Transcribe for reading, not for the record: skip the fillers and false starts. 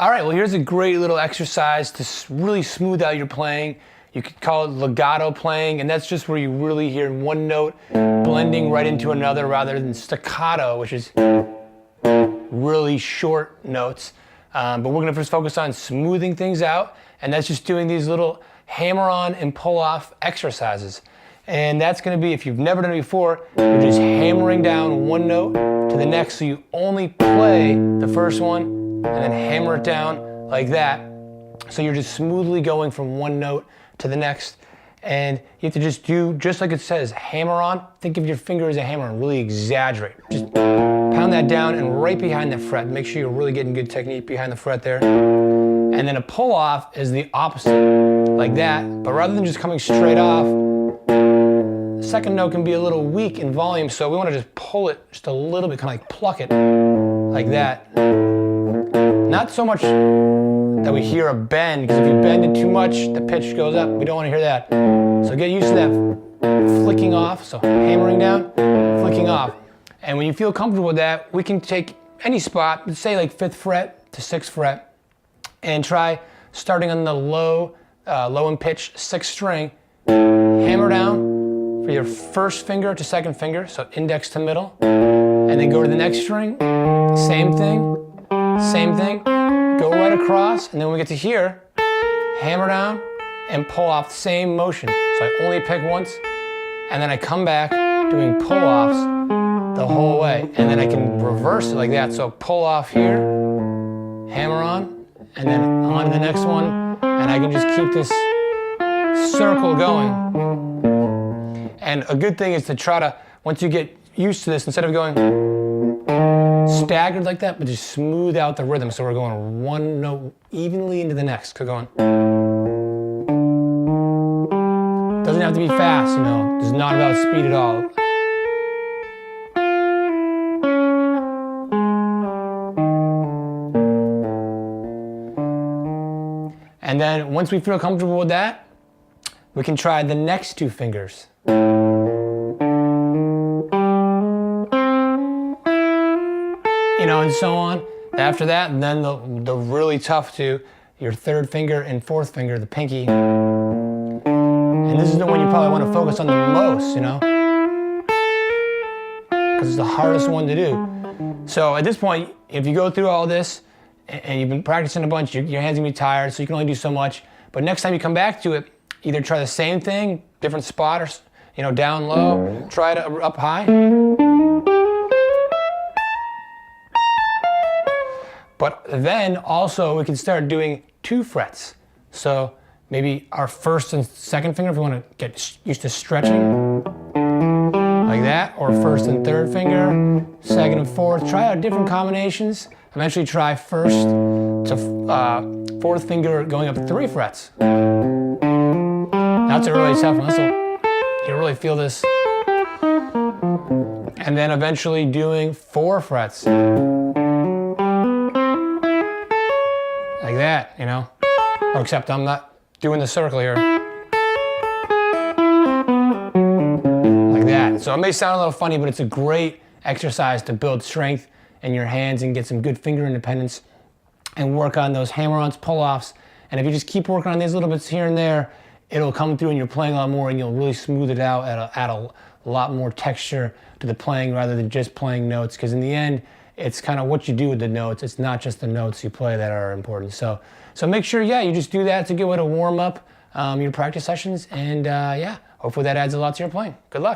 All right, well, here's a great little exercise to really smooth out your playing. You could call it legato playing, and that's just where you really hear one note blending right into another rather than staccato, which is really short notes. But we're gonna first focus on smoothing things out, and that's just doing these little hammer-on and pull-off exercises. And that's gonna be, if you've never done it before, you're just hammering down one note to the next, so you only play the first one, and then hammer it down like that. So you're just smoothly going from one note to the next. And you have to just do, just like it says, hammer on. Think of your finger as a hammer and really exaggerate. Just pound that down and right behind the fret. Make sure you're really getting good technique behind the fret there. And then a pull off is the opposite, like that. But rather than just coming straight off, the second note can be a little weak in volume, so we want to just pull it just a little bit, kind of like pluck it, like that. Not so much that we hear a bend, because if you bend it too much, the pitch goes up. We don't want to hear that. So get used to that flicking off, so hammering down, flicking off. And when you feel comfortable with that, we can take any spot, let's say like 5th fret to 6th fret, and try starting on the low and pitch 6th string, hammer down for your first finger to second finger, so index to middle, and then go to the next string, same thing, go right across, and then when we get to here, hammer down and pull off the same motion. So I only pick once, and then I come back doing pull-offs the whole way, and then I can reverse it like that. So pull off here, hammer on, and then on to the next one, and I can just keep this circle going. And a good thing is to try to, once you get used to this, instead of going staggered like that, but just smooth out the rhythm. So we're going one note evenly into the next. We're going. Doesn't have to be fast, you know. It's not about speed at all. And then once we feel comfortable with that, we can try the next 2 fingers. You know, and so on. After that, and then the really tough 2, your 3rd finger and 4th finger, the pinky. And this is the one you probably want to focus on the most, you know, because it's the hardest one to do. So at this point, if you go through all this and you've been practicing a bunch, your hands are gonna be tired, so you can only do so much. But next time you come back to it, either try the same thing, different spot, or, you know, down low, try it up high. But then also we can start doing 2 frets. So maybe our 1st and 2nd finger, if we want to get used to stretching, like that, or 1st and 3rd finger, 2nd and 4th. Try out different combinations. Eventually try 1st to 4th finger going up 3 frets. That's a really tough one. You really feel this. And then eventually doing 4 frets. Like that, you know? Or except I'm not doing the circle here. Like that. So it may sound a little funny, but it's a great exercise to build strength in your hands and get some good finger independence and work on those hammer-ons, pull-offs. And if you just keep working on these little bits here and there, it'll come through and you're playing a lot more and you'll really smooth it out, add a lot more texture to the playing rather than just playing notes. Because in the end, it's kind of what you do with the notes. It's not just the notes you play that are important. So make sure, yeah, you just do that. It's a good way to warm up your practice sessions. And yeah, hopefully that adds a lot to your playing. Good luck.